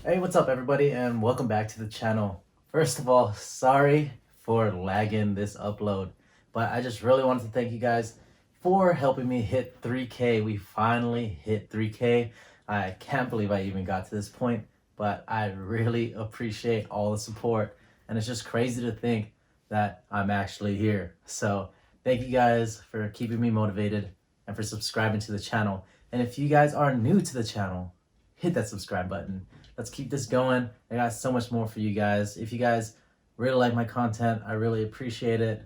Hey, what's up everybody, and welcome back to the channel. First of all, sorry for lagging this upload, but I just really wanted to thank you guys for helping me hit 3K. We finally hit 3K. I can't believe I even got to this point, but I really appreciate all the support, and it's just crazy to think that I'm actually here. So thank you guys for keeping me motivated and for subscribing to the channel. And if you guys are new to the channel, hit that subscribe button. Let's keep this going. I got so much more for you guys. If you guys really like my content, I really appreciate it.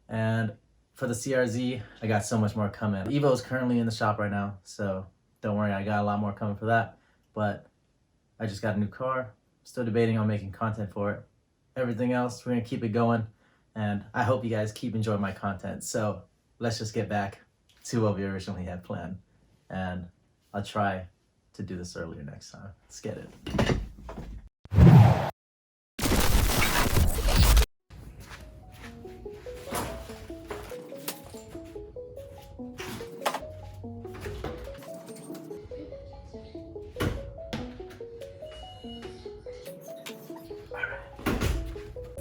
And for the CRZ, I got so much more coming. Evo is currently in the shop right now, so don't worry, I got a lot more coming for that. But I just got a new car. Still debating on making content for it. Everything else, we're gonna keep it going. And I hope you guys keep enjoying my content. So let's just get back to what we originally had planned. And I'll try to do this earlier next time. Let's get it.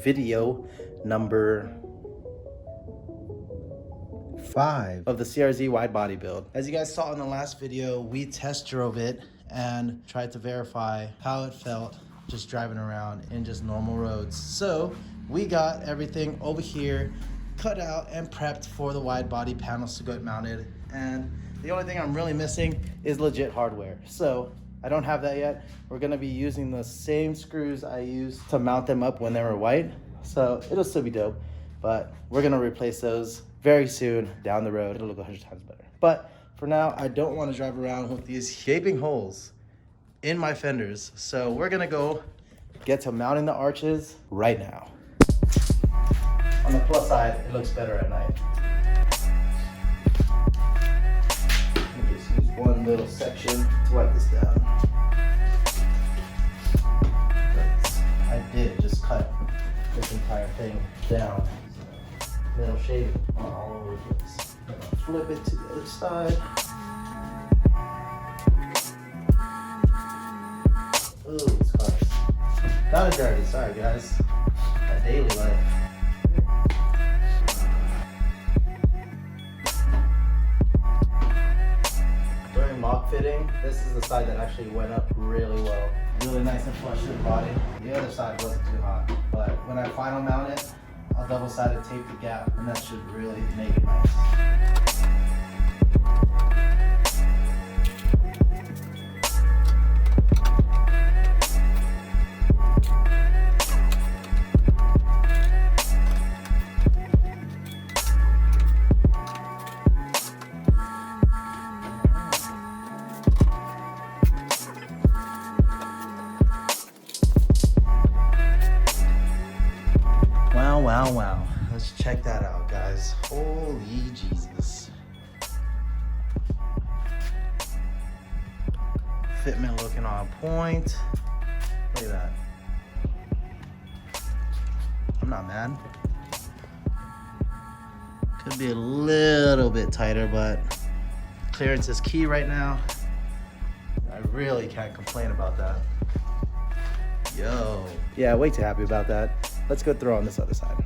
Video number 5 of the CRZ wide body build. As you guys saw in the last video, we test drove it and tried to verify how it felt just driving around in just normal roads. So we got everything over here cut out and prepped for the wide body panels to get mounted. And the only thing I'm really missing is legit hardware. So I don't have that yet. We're gonna be using the same screws I used to mount them up when they were white. So it'll still be dope, but we're gonna replace those very soon down the road. It'll look 100 times better. But for now, I don't want to drive around with these gaping holes in my fenders. So we're gonna go get to mounting the arches right now. On the plus side, it looks better at night. Let me just use one little section to wipe this down. I did just cut this entire thing down. Metal shaving all over the place. Flip it to the other side. Ooh, this car's kind of dirty. Sorry, guys. My daily life. During mock fitting, this is the side that actually went up really well. Really nice and flush to the body. The other side wasn't too hot, but when I final mount it, I'll double-sided tape the gap, and that should really make it nice. Wow. Let's check that out, guys. Holy Jesus. Fitment looking on point. Look at that. I'm not mad. Could be a little bit tighter, but clearance is key right now. I really can't complain about that. Yo. Yeah, way too happy about that. Let's go through on this other side.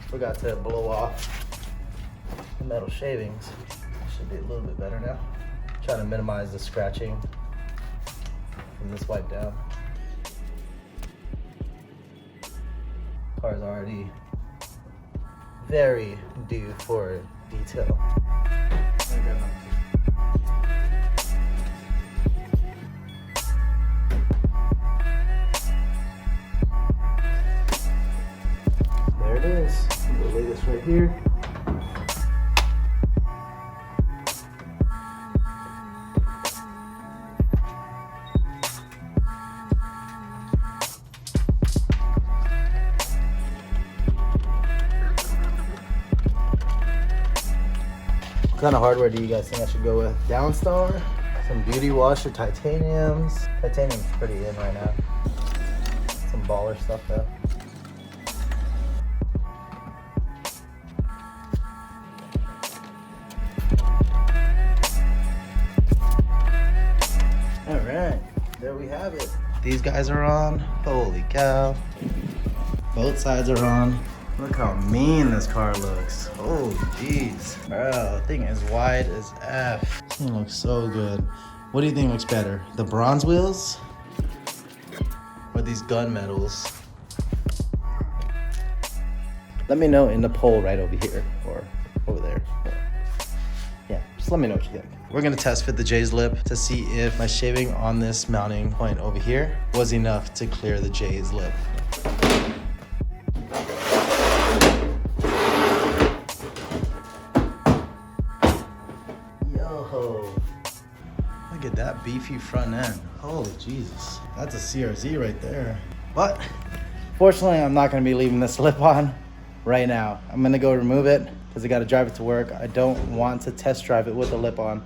Forgot to blow off the metal shavings. Should be a little bit better now. Trying to minimize the scratching from this wipe down. Car's already very due for detail. There it is. We'll lay this right here. What kind of hardware do you guys think I should go with? Downstar? Some beauty washer titaniums. Titanium's pretty in right now. Some baller stuff though. All right, there we have it. These guys are on. Holy cow. Both sides are on. Look how mean this car looks. Oh, jeez. Bro, the thing is wide as F. This thing looks so good. What do you think looks better? The bronze wheels? Or these gunmetals? Let me know in the poll right over here or over there. Yeah, just let me know what you think. We're gonna test fit the J's lip to see if my shaving on this mounting point over here was enough to clear the J's lip. Look at that beefy front end. Holy Jesus. That's a CRZ right there. But fortunately, I'm not gonna be leaving this lip on right now. I'm gonna go remove it because I gotta drive it to work. I don't want to test drive it with the lip on